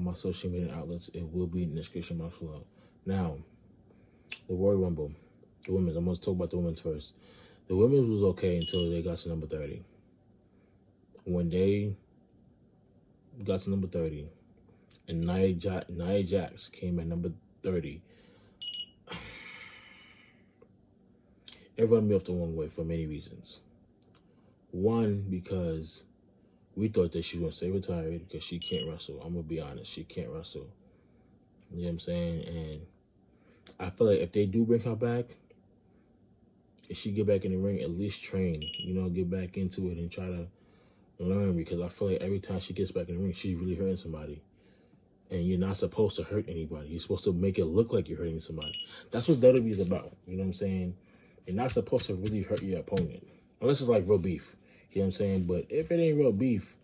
my social media outlets. It will be in the description box below. Now, the Royal Rumble, the women's. I'm going to talk about the women's first. The women's was okay until they got to number 30. When they got to number 30, and Nia Jax came at number 30, it rubbed me off the wrong way for many reasons. One, because we thought that she was going to stay retired because she can't wrestle. I'm going to be honest. She can't wrestle. You know what I'm saying? And I feel like if they do bring her back, if she get back in the ring, at least train. You know, get back into it and try to learn, because I feel like every time she gets back in the ring, she's really hurting somebody. And you're not supposed to hurt anybody. You're supposed to make it look like you're hurting somebody. That's what WWE is about. You know what I'm saying? You're not supposed to really hurt your opponent. Unless it's like real beef. You know what I'm saying? But if it ain't real beef,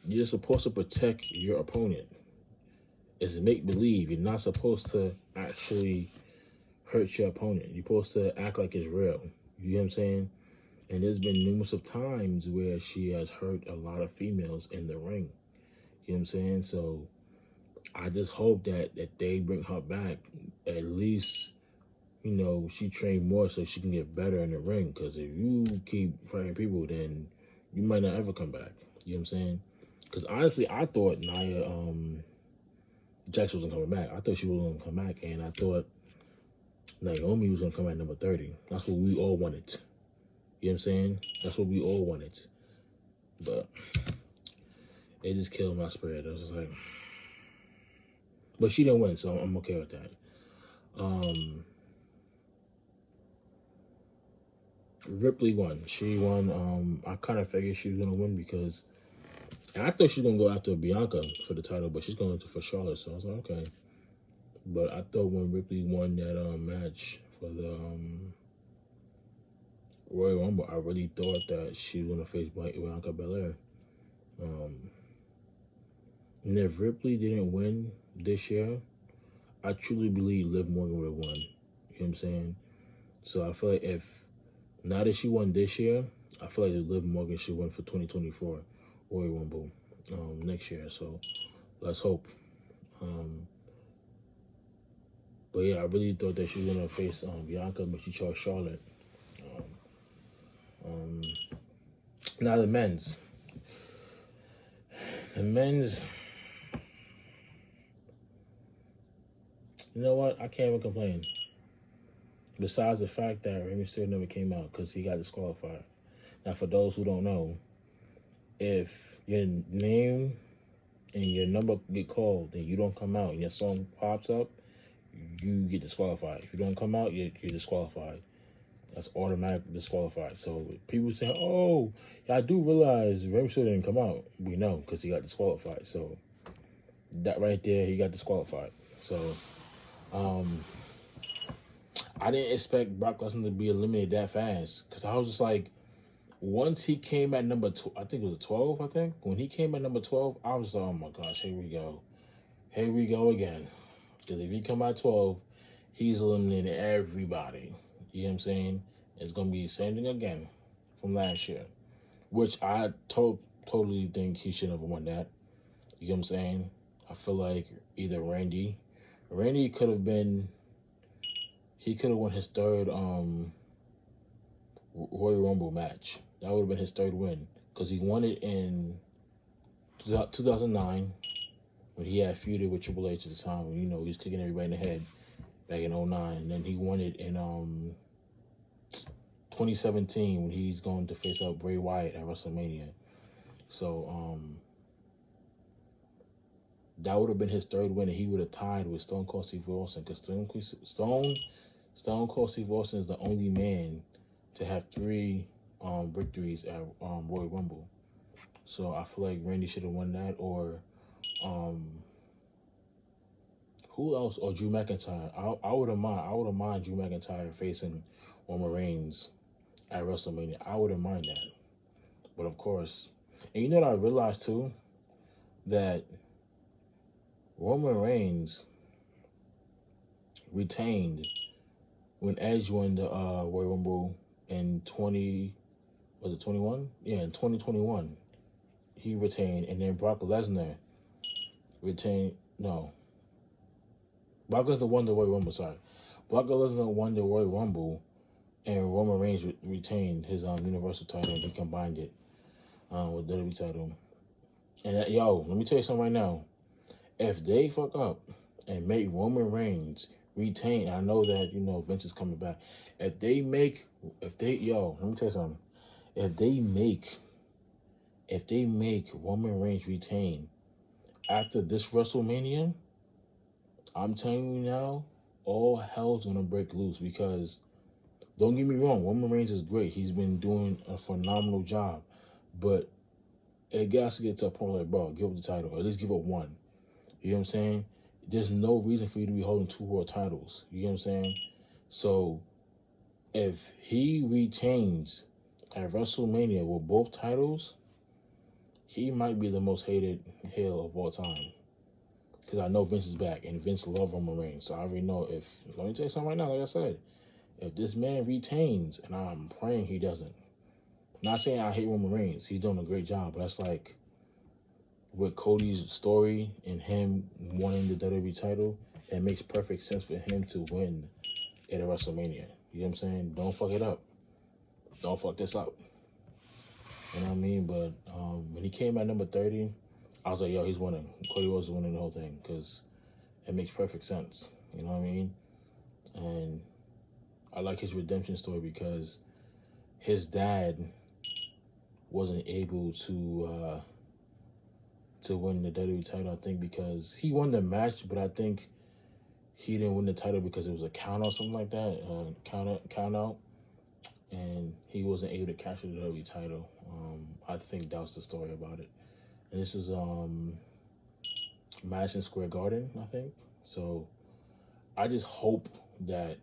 you're supposed to protect your opponent. It's make-believe. You're not supposed to actually hurt your opponent. You're supposed to act like it's real. You know what I'm saying? And there's been numerous of times where she has hurt a lot of females in the ring. You know what I'm saying? So I just hope that they bring her back. At least, you know, she trained more so she can get better in the ring. Because if you keep fighting people, then you might not ever come back. You know what I'm saying? Because honestly, I thought Nia Jax wasn't coming back. I thought she was going to come back. And I thought Naomi was going to come at number 30. That's what we all wanted. You know what I'm saying? That's what we all wanted. But it just killed my spirit. I was just like... But she didn't win, so I'm okay with that. Ripley won. She won. I kind of figured she was going to win because... And I thought she was going to go after Bianca for the title, but she's going for Charlotte, so I was like, okay. But I thought when Ripley won that match for the Royal Rumble, I really thought that she was going to face Bianca Belair. And if Ripley didn't win this year, I truly believe Liv Morgan would have won. You know what I'm saying? So I feel like if, now that she won this year, I feel like Liv Morgan should win for 2024 Royal Rumble next year. So let's hope. But yeah, I really thought that she was going to face Bianca, but she chose Charlotte. Now the men's. The men's... You know what? I can't even complain. Besides the fact that Rey Mysterio never came out because he got disqualified. Now, for those who don't know, if your name and your number get called and you don't come out and your song pops up, you get disqualified. If you don't come out, you're disqualified. That's automatic disqualified. So people say, oh, I do realize Rey Mysterio didn't come out. We know because he got disqualified. So that right there, he got disqualified. So... I didn't expect Brock Lesnar to be eliminated that fast because I was just like, once he came at number I think it was 12, I think. When he came at number 12, I was like, oh my gosh, here we go. Here we go again. Because if he come at 12, he's eliminating everybody. You know what I'm saying? It's going to be the same thing again from last year, which I totally think he should have won that. You know what I'm saying? I feel like either Randy could have been, he could have won his third Royal Rumble match. That would have been his third win. Because he won it in 2009 when he had feuded with Triple H at the time. When, you know, he was kicking everybody in the head back in 2009. And then he won it in 2017 when he's going to face up Bray Wyatt at WrestleMania. So, that would have been his third win, and he would have tied with Stone Cold Steve Austin, because Stone Cold Steve Austin is the only man to have 3 victories at Royal Rumble. So I feel like Randy should have won that, or who else? Or Drew McIntyre. I would have mind Drew McIntyre facing Roman Reigns at WrestleMania. I wouldn't mind that. But of course, and you know what I realized too, that Roman Reigns retained when Edge won the Royal Rumble in 2021? Yeah, in 2021. He retained. And then Brock Lesnar retained. No. Brock Lesnar won the Royal Rumble, sorry. Brock Lesnar won the Royal Rumble, and Roman Reigns retained his Universal title, and he combined it with the WWE title. And let me tell you something right now. If they fuck up and make Roman Reigns retain, I know that, Vince is coming back. Let me tell you something. If they make Roman Reigns retain after this WrestleMania, I'm telling you now, all hell's gonna break loose, because don't get me wrong, Roman Reigns is great. He's been doing a phenomenal job, but it has to get to a point like, bro, give up the title, or at least give up one. You know what I'm saying? There's no reason for you to be holding 2 world titles. You know what I'm saying? So if he retains at WrestleMania with both titles, he might be the most hated heel of all time. Because I know Vince is back, and Vince loves Roman Reigns. So I already know let me tell you something right now, like I said, if this man retains, and I'm praying he doesn't. Not saying I hate Roman Reigns. He's doing a great job. But that's like, with Cody's story and him wanting the WWE title, it makes perfect sense for him to win at a WrestleMania. You know what I'm saying? Don't fuck it up. Don't fuck this up. You know what I mean? But when he came at number 30, I was like, yo, he's winning. Cody Rhodes is winning the whole thing, because it makes perfect sense. You know what I mean? And I like his redemption story, because his dad wasn't able to win the WWE title, I think, because he won the match, but I think he didn't win the title because it was a count or something like that, count out, and he wasn't able to capture the WWE title. I think that was the story about it. And this was Madison Square Garden, I think. So I just hope that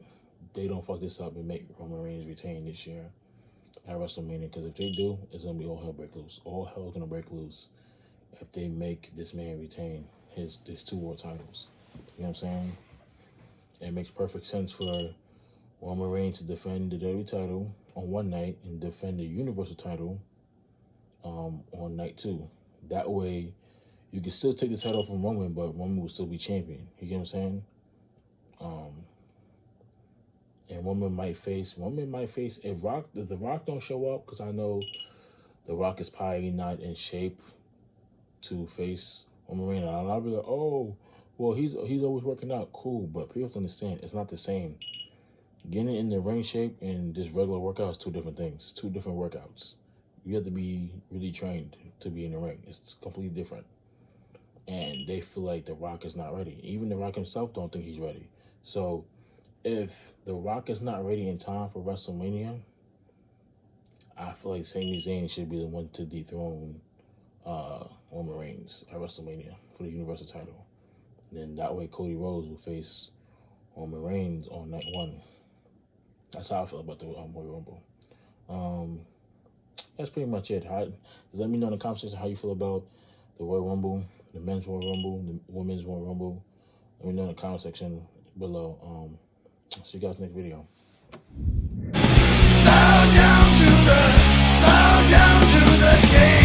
they don't fuck this up and make Roman Reigns retain this year at WrestleMania, because if they do, it's going to be all hell break loose. All hell is going to break loose if they make this man retain his 2 world titles. You know what I'm saying? It makes perfect sense for Roman Reigns to defend the WWE title on one night and defend the Universal title on night 2. That way, you can still take the title from Roman, but Roman will still be champion. You get what I'm saying? And Roman might face if The Rock don't show up, because I know The Rock is probably not in shape to face Roman Reigns. And I'll be like, oh, well, he's always working out. Cool, but people have to understand, it's not the same. Getting in the ring shape and just regular workouts, 2 different things, 2 different workouts. You have to be really trained to be in the ring. It's completely different. And they feel like The Rock is not ready. Even The Rock himself don't think he's ready. So if The Rock is not ready in time for WrestleMania, I feel like Sami Zayn should be the one to dethrone Roman Reigns at WrestleMania for the Universal title. And then that way Cody Rhodes will face Roman Reigns on night 1. That's how I feel about the Royal Rumble. That's pretty much it. Just let me know in the comment section how you feel about the Royal Rumble, the men's Royal Rumble, the women's Royal Rumble. Let me know in the comment section below. See you guys next video. Bow down to the game.